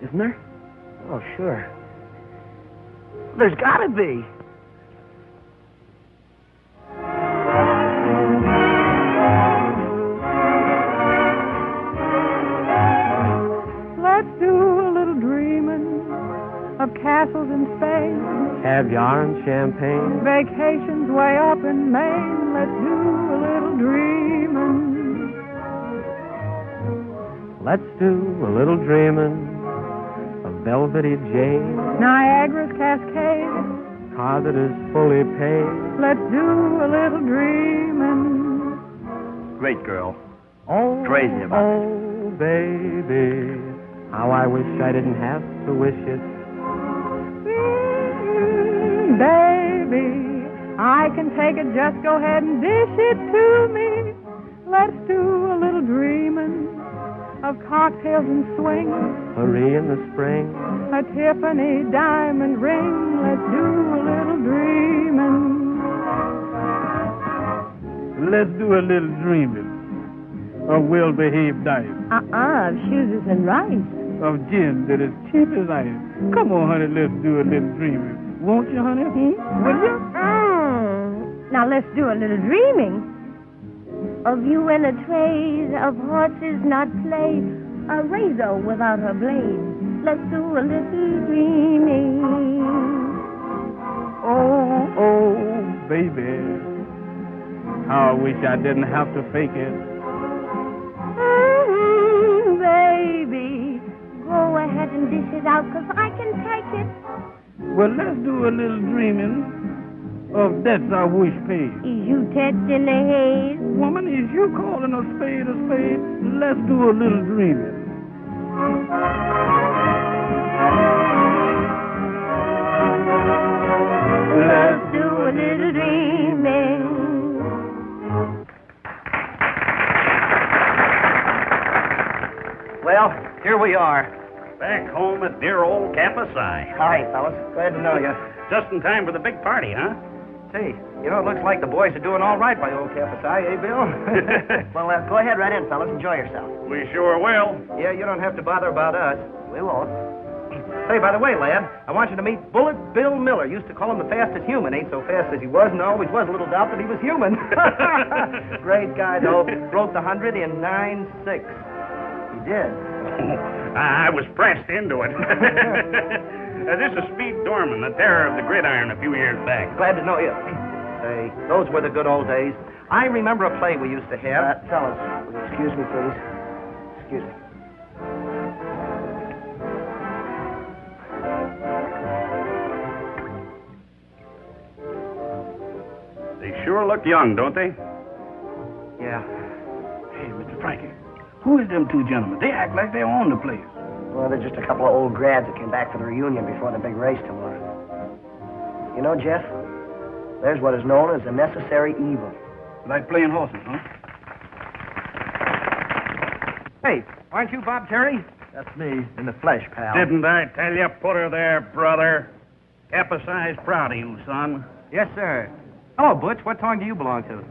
Isn't there? Oh, sure. There's got to be. Let's do a little dreaming of castles in Spain, Caviar and champagne. vacations way up in Maine. Let's do a little dreaming. Let's do a little dreaming of velvety jade, Niagara's Cascade. car that is fully paid. Let's do a little dreaming. Great girl. Oh, Crazy about it. oh, baby, how I wish I didn't have to wish it. Baby, I can take it. Just go ahead and dish it to me. Let's do a little dreaming of cocktails and swing, Marie in the spring. a Tiffany diamond ring. Let's do a little dreaming. Let's do a little dreaming of well-behaved diet, Of shoes and rice. of gin that is cheap as ice. Come on, honey, let's do a little dreaming. Won't you, honey? Will you? Now let's do a little dreaming of you in a trays of horses not played, a razor without a blade. Let's do a little dreaming. Oh, oh, baby, how I wish I didn't have to fake it. Baby, go ahead and dish it out, 'cause I can take it. Well, let's do a little dreaming of debts I wish paid. Is you touching the haze? Woman, is you calling a spade a spade? Let's do a little dreaming. Let's do a little dreaming. Well, here we are. Back home at dear old Campus I. Hi, fellas. Glad to know you. Just in time for the big party, huh? Say, you know, it looks like the boys are doing all right by old Campus I, eh, Bill? Well, go ahead right in, fellas. Enjoy yourself. We sure will. Yeah, you don't have to bother about us. We won't. Say, by the way, lad, I want you to meet Bullet Bill Miller. Used to call him the fastest human. Ain't so fast as he was, and always was a little doubt that he was human. Great guy, though. Broke the 100 in 9.6. He did. I was pressed into it. This is Speed Dorman, the terror of the gridiron a few years back. Glad to know you. Say, those were the good old days. I remember a play we used to have. Fellas, will you excuse me, please? Excuse me. They sure look young, don't they? Yeah. Hey, Mr. Frankie, who is them two gentlemen? They act like they own the place. Well, they're just a couple of old grads that came back for the reunion before the big race tomorrow. You know, Jeff, there's what is known as a necessary evil. Like playing horses, huh? Hey, aren't you Bob Terry? That's me, in the flesh, pal. Didn't I tell you? Put her there, brother. Kappa size proud of you, son. Yes, sir. Hello, Butch. What tongue do you belong to?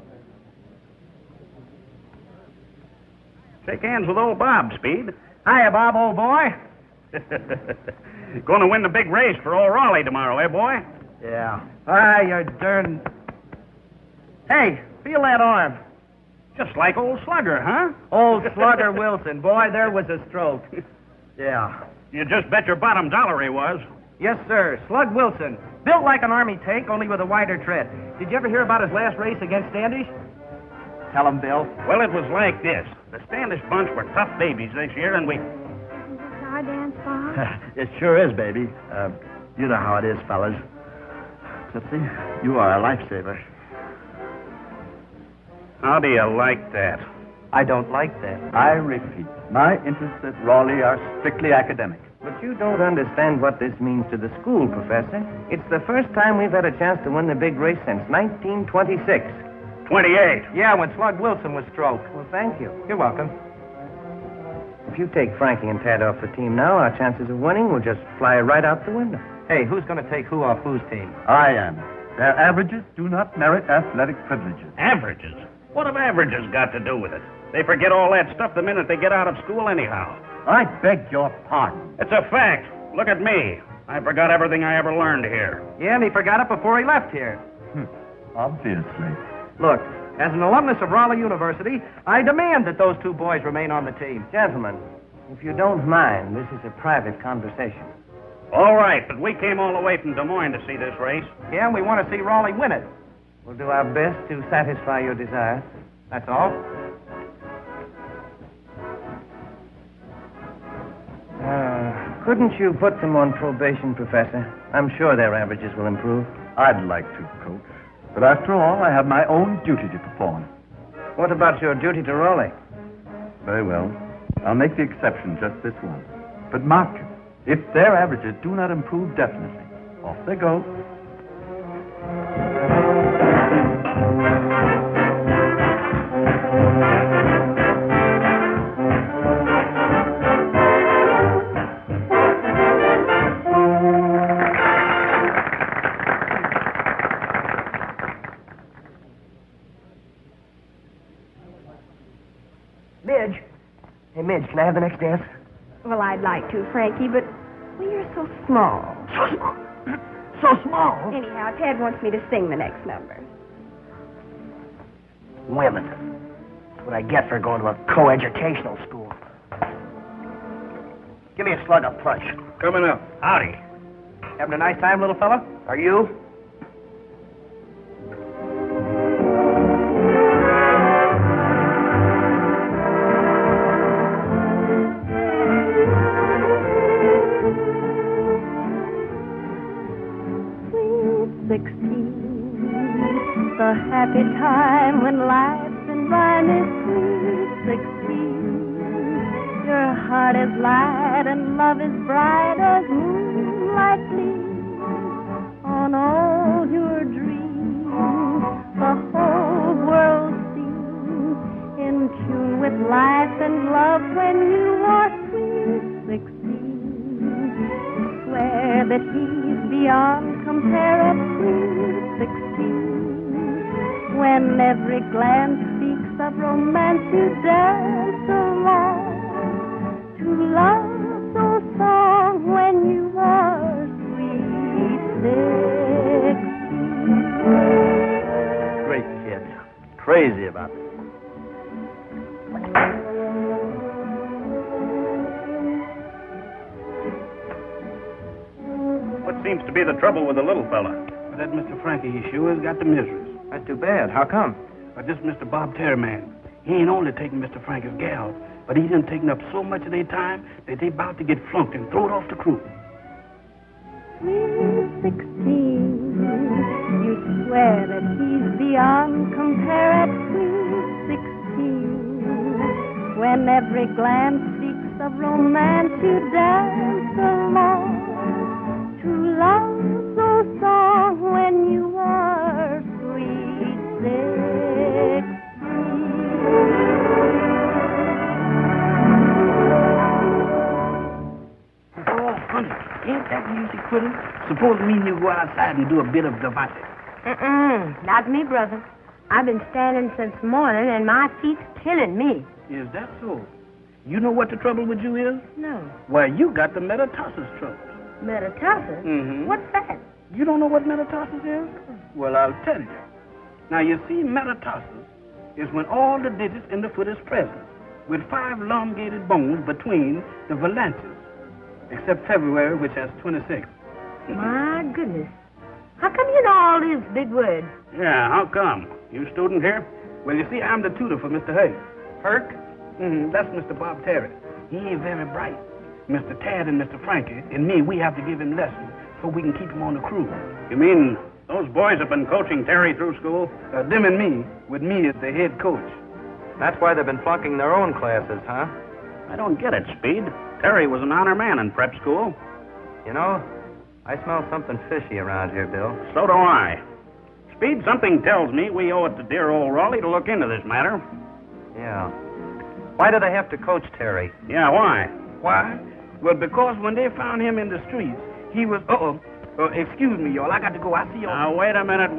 Shake hands with old Bob, Speed. Hiya, Bob, old boy. Going to win the big race for old Raleigh tomorrow, eh, boy? Yeah. Ah, you're darn... Hey, feel that arm. Just like old Slugger, huh? Old Slugger Wilson. Boy, there was a stroke. Yeah. You just bet your bottom dollar he was. Yes, sir. Slug Wilson. Built like an army tank, only with a wider tread. Did you ever hear about his last race against Standish? Tell him, Bill. Well, it was like this. The Standish bunch were tough babies this year, and we... Our dance, Bob? It sure is, baby. You know how it is, fellas. Tootsie, you are a lifesaver. How do you like that? I don't like that. I repeat, my interests at Raleigh are strictly academic. But you don't understand what this means to the school, Professor. It's the first time we've had a chance to win the big race since 1926. 28. Yeah, when Slug Wilson was stroked. Well, thank you. You're welcome. If you take Frankie and Tad off the team now, our chances of winning will just fly right out the window. Hey, who's going to take who off whose team? I am. Their averages do not merit athletic privileges. Averages? What have averages got to do with it? They forget all that stuff the minute they get out of school anyhow. I beg your pardon. It's a fact. Look at me. I forgot everything I ever learned here. Yeah, and he forgot it before he left here. Obviously. Look, as an alumnus of Raleigh University, I demand that those two boys remain on the team. Gentlemen, if you don't mind, this is a private conversation. All right, but we came all the way from Des Moines to see this race. Yeah, and we want to see Raleigh win it. We'll do our best to satisfy your desires. That's all. Couldn't you put them on probation, Professor? I'm sure their averages will improve. I'd like to, Coach. But after all, I have my own duty to perform. What about your duty to Raleigh? Very well. I'll make the exception just this once. But mark you, if their averages do not improve definitely, off they go. Midge. Hey, Midge, can I have the next dance? Well, I'd like to, Frankie, but well, you're so small. So small. So small. Anyhow, Ted wants me to sing the next number. Women. That's what I get for going to a co-educational school. Give me a slug of punch. Coming up. Howdy. Having a nice time, little fella? Are you? The happy time when life's environment is sweet. 16. Your heart is light and love is bright as moonlight gleams on all your dreams. The whole world seems in tune with life and love when you are sweet. 16. Swear that he's beyond compare at sweet 16. When every glance speaks of romance, you dance along to love's old song when you are sweet 16. Great kid. Crazy about it. seems to be the trouble with the little fella. But that Mr. Frankie, he sure has got the miseries. That's too bad. How come? But this Mr. Bob Terry man, he ain't only taking Mr. Frankie's gal, but he done taken up so much of their time that they about to get flunked and thrown off the crew. Sweet 16, you swear that he's beyond compare at sweet 16. When every glance speaks of romance, you dance along to love's old song when you are sweet 16. Oh, honey, ain't that music pretty? Suppose me and you go outside and do a bit of debate. Not me, brother. I've been standing since morning, and my feet's killing me. Is that so? You know what the trouble with you is? No. Why, you got the metatarsus trouble. Metatarsus? Mm-hmm. What's that? You don't know what metatarsus is? Well, I'll tell you. Now, you see, metatarsus is when all the digits in the foot is present, with 5 elongated bones between the phalanges, except February, which has 26. My goodness. How come you know all these big words? Yeah, how come? You student here? Well, you see, I'm the tutor for Mr. Hay. Herc? That's Mr. Bob Terry. He ain't very bright. Mr. Tad and Mr. Frankie and me, we have to give him lessons so we can keep him on the crew. You mean those boys have been coaching Terry through school? Them and me, with me as the head coach. That's why they've been flunking their own classes, huh? I don't get it, Speed. Terry was an honor man in prep school. You know, I smell something fishy around here, Bill. So do I. Speed, something tells me we owe it to dear old Raleigh to look into this matter. Yeah. Why do they have to coach Terry? Yeah, why? Why? Well, because when they found him in the streets, he was... excuse me, y'all. I got to go. I see y'all. Now, wait a minute.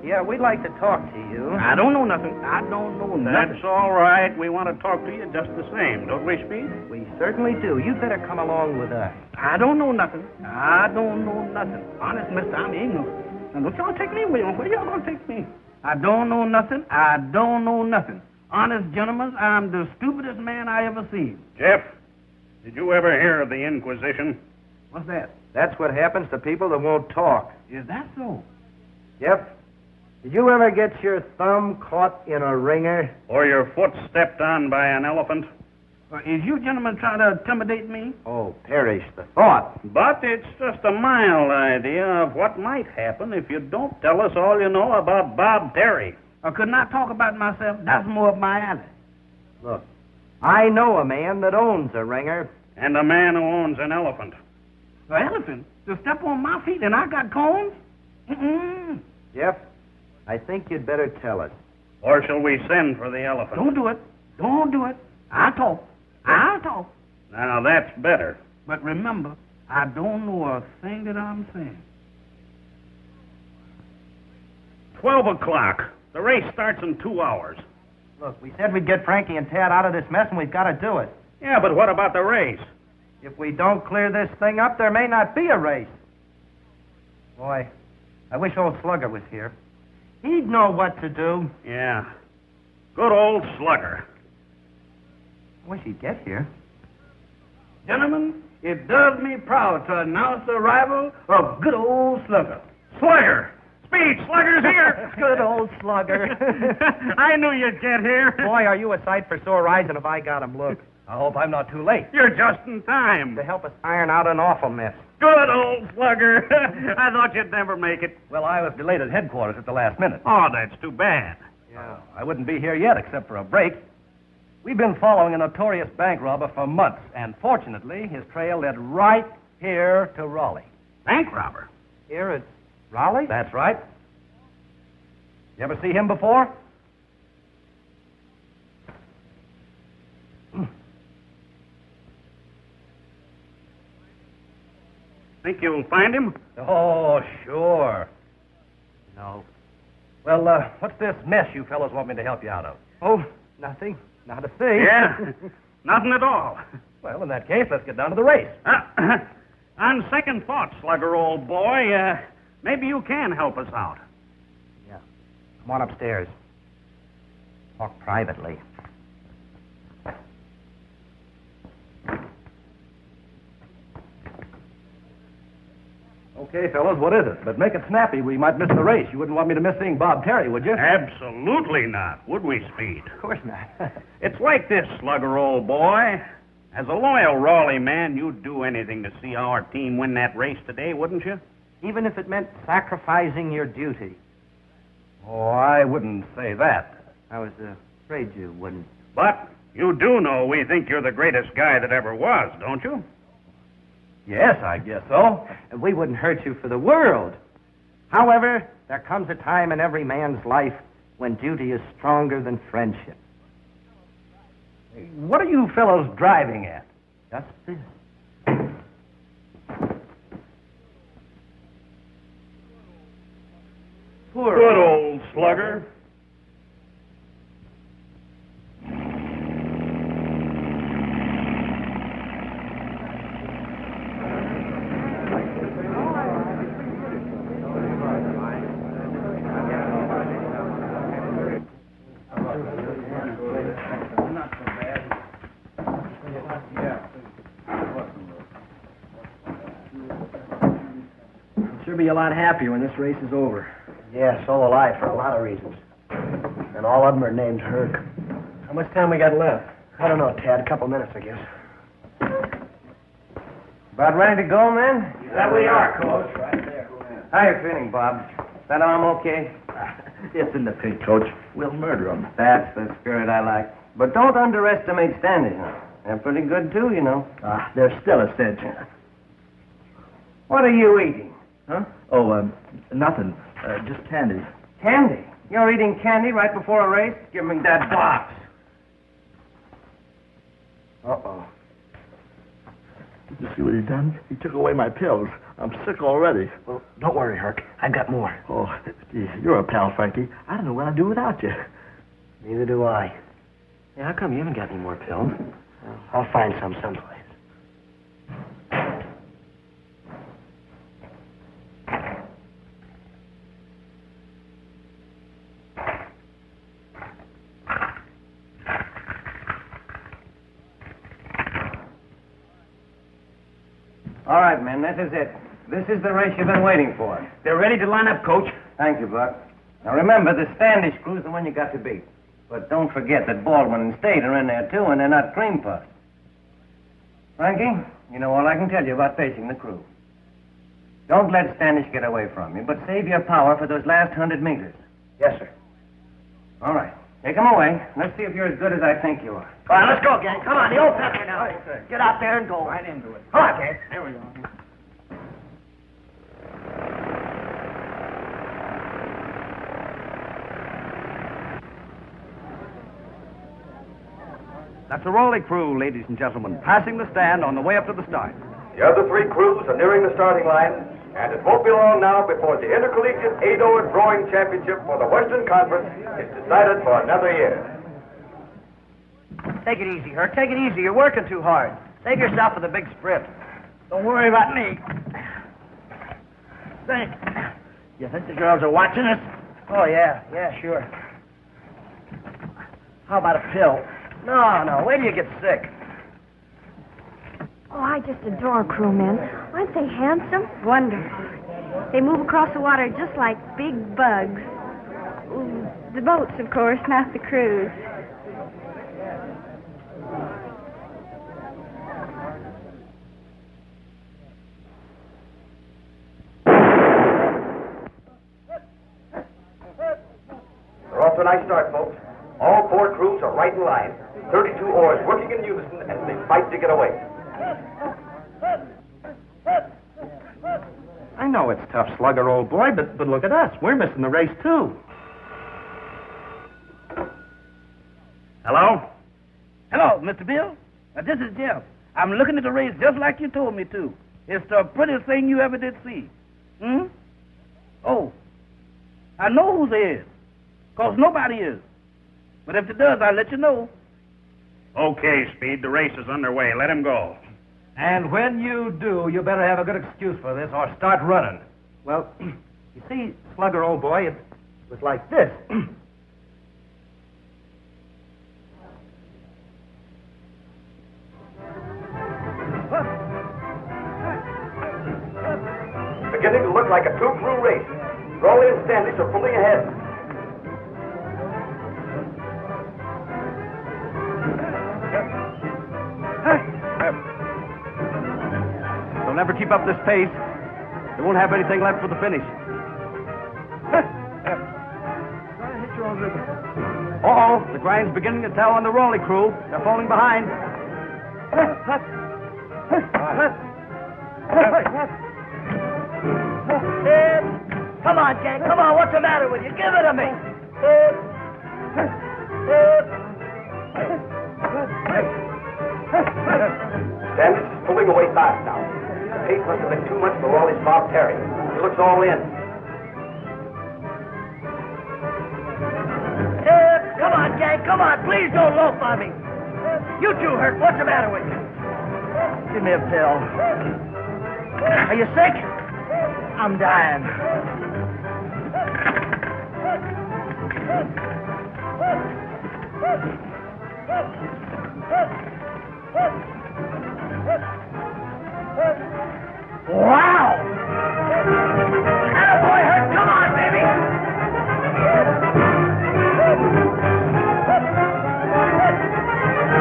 Yeah, we'd like to talk to you. I don't know nothing. I don't know nothing. That's all right. We want to talk to you just the same, don't we, Speed? We certainly do. You'd better come along with us. I don't know nothing. Honest, mister, I'm ignorant. Now, don't y'all take me away. Where y'all gonna take me? I don't know nothing. Honest gentlemen, I'm the stupidest man I ever seen. Jeff, did you ever hear of the Inquisition? What's that? That's what happens to people that won't talk. Is that so? Yep. Did you ever get your thumb caught in a ringer? Or your foot stepped on by an elephant? Is you gentlemen trying to intimidate me? Oh, perish the thought. But it's just a mild idea of what might happen if you don't tell us all you know about Bob Terry. I could not talk about myself. That's more up my alley. Look, I know a man that owns a ringer. And a man who owns an elephant. An elephant? To step on my feet and I got cones? Jeff, I think you'd better tell us. Or shall we send for the elephant? Don't do it. I'll talk. Now, that's better. But remember, I don't know a thing that I'm saying. 12 o'clock. The race starts in 2 hours. Look, we said we'd get Frankie and Tad out of this mess, and we've got to do it. Yeah, but what about the race? If we don't clear this thing up, there may not be a race. Boy, I wish old Slugger was here. He'd know what to do. Yeah. Good old Slugger. I wish he'd get here. Gentlemen, it does me proud to announce the arrival of good old Slugger. Slugger! Speed, Slugger's here! Good old Slugger. I knew you'd get here. Boy, are you a sight for sore eyes, and have I got him. Look. I hope I'm not too late. You're just in time. To help us iron out an awful mess. Good old Slugger. I thought you'd never make it. Well, I was delayed at headquarters at the last minute. Oh, that's too bad. Yeah. I wouldn't be here yet except for a break. We've been following a notorious bank robber for months, and fortunately, his trail led right here to Raleigh. Bank robber? Here at Raleigh? That's right. You ever see him before? Think you'll find him? Oh, sure. No. Well, what's this mess you fellows want me to help you out of? Oh, nothing. Not a thing. Yeah, nothing at all. Well, in that case, let's get down to the race. On second thought, Slugger, old boy, maybe you can help us out. Yeah. Come on upstairs. Talk privately. Okay, fellas, what is it? But make it snappy. We might miss the race. You wouldn't want me to miss seeing Bob Terry, would you? Absolutely not, would we, Speed? Of course not. It's like this, Slugger, old boy. As a loyal Raleigh man, you'd do anything to see our team win that race today, wouldn't you? Even if it meant sacrificing your duty. Oh, I wouldn't say that. I was afraid you wouldn't. But you do know we think you're the greatest guy that ever was, don't you? Yes, I guess so. And we wouldn't hurt you for the world. However, there comes a time in every man's life when duty is stronger than friendship. What are you fellows driving at? Just this. Good old Slugger. Sure be a lot happier when this race is over. Yeah, so will I, for a lot of reasons. And all of them are named Herc. How much time we got left? I don't know, Tad. A couple minutes, I guess. About ready to go, man? That we are, Coach. Right there. How you feeling, Bob? That arm okay? It's in the pink, Coach. We'll murder him. That's the spirit I like. But don't underestimate Standish now. They're pretty good, too, you know. There's still a cinch. What are you eating? Huh? Oh, nothing. Just candy. Candy? You're eating candy right before a race? Give me that box. Uh-oh. Did you see what he done? He took away my pills. I'm sick already. Well, don't worry, Herc. I've got more. Oh, gee, you're a pal, Frankie. I don't know what I'd do without you. Neither do I. Yeah, how come you haven't got any more pills? Well, I'll find some someplace. All right, men, this is it. This is the race you've been waiting for. They're ready to line up, Coach. Thank you, Buck. Now, remember, the Standish crew's the one you got to beat. But don't forget that Baldwin and State are in there, too, and they're not cream puffs. Frankie, you know all I can tell you about facing the crew. Don't let Standish get away from you, but save your power for those last 100 meters. Yes, sir. All right. Take them away. Let's see if you're as good as I think you are. All right, let's go, gang. Come on, the old pepper now. Get out there and go. Right into it. Come on, gang. There we go. That's the Raleigh crew, ladies and gentlemen, passing the stand on the way up to the start. The other three crews are nearing the starting line, and it won't be long now before the Intercollegiate 8-hour Drawing Championship for the Western Conference is decided for another year. Take it easy, Herc. Take it easy. You're working too hard. Save yourself for the big sprint. Don't worry about me. You think the girls are watching us? Oh, yeah. Yeah, sure. How about a pill? No. Wait till you get sick. Oh, I just adore crewmen. Aren't they handsome? Wonderful. They move across the water just like big bugs. Ooh, the boats, of course, not the crews. They're off to a nice start, folks. All four crews are right in line. 32 oars working in unison as they fight to get away. I know it's tough, Slugger, old boy, but look at us. We're missing the race, too. Hello? Hello, Mr. Bill. This is Jeff. I'm looking at the race just like you told me to. It's the prettiest thing you ever did see. Oh, I know who's ahead, 'cause nobody is. But if it does, I'll let you know. Okay, Speed, the race is underway. Let him go. And when you do, you better have a good excuse for this or start running. Well, you see, Slugger, old boy, it was like this. Beginning look like a two-crew race. Raleigh and Standish are pulling ahead. They'll never keep up this pace. They won't have anything left for the finish. Uh-oh, the grind's beginning to tell on the Raleigh crew. They're falling behind. Come on, Jack. Come on. What's the matter with you? Give it to me. Standish is pulling away fast now. The pace must have been too much for Raleigh's Bob Terry. He looks all in. Come on, Jack. Come on. Please don't loaf on me. You two hurt. What's the matter with you? Give me a pill. Are you sick? I'm dying. Wow! Attaboy, Hurt. Come on, baby.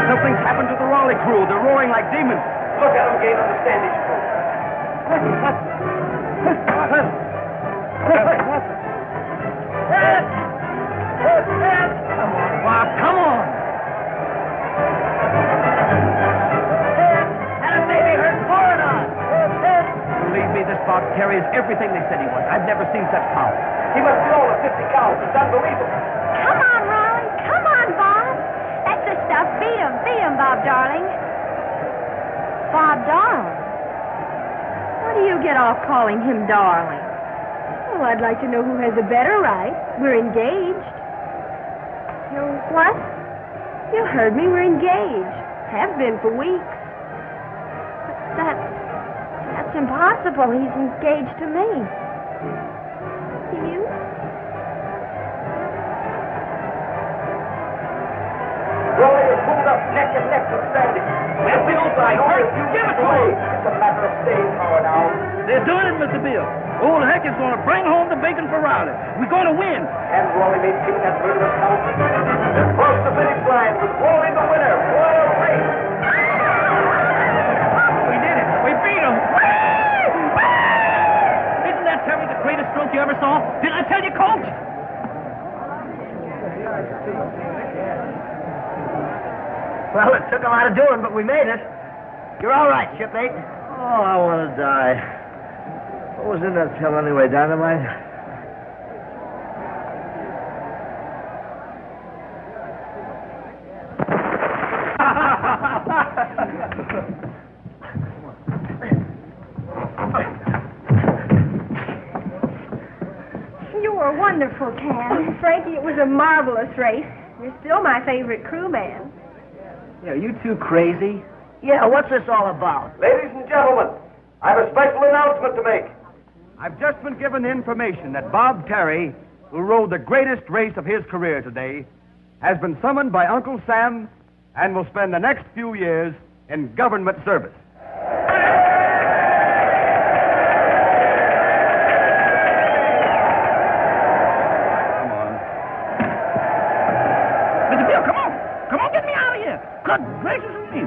Something's happened to the Raleigh crew. They're roaring like demons. Look at them gain on the Standish crew. Come on, Bob. Come on. Had a baby Hurt. Pour it on. Believe me, this Bob Terry is everything they said he was. I've never seen such power. He must be over 50 cows. It's unbelievable. Come on, Raleigh. Come on, Bob. That's the stuff. Beat him. Beat him, Bob, darling. Bob, darling. What do you get off calling him darling? Well, I'd like to know who has a better right. We're engaged. You what? You heard me. We're engaged. Have been for weeks. That's impossible. He's engaged to me. To you? Raleigh is pulled up neck and neck with Standish. That's the old line. Give it to me. It's a matter of staying power now. They're doing it, Mr. Bill. Old Heck is going to bring home the bacon for Raleigh. We're going to win. And Raleigh may kick that murderous count. They're across the finish line with Raleigh the winner. What a race! We did it. We beat him. Isn't that Terry the greatest stroke you ever saw? Did I tell you, Coach? Well, it took a lot of doing, but we made it. You're all right, shipmate. Oh, I want to die. What was in that pill anyway, dynamite? You were wonderful, Cam. Frankie, it was a marvelous race. You're still my favorite crewman. Yeah, are you two crazy? Yeah, what's this all about? Ladies and gentlemen, I have a special announcement to make. I've just been given the information that Bob Terry, who rode the greatest race of his career today, has been summoned by Uncle Sam and will spend the next few years in government service. Mr. Bill, come on. Come on, get me out of here. Good gracious of me.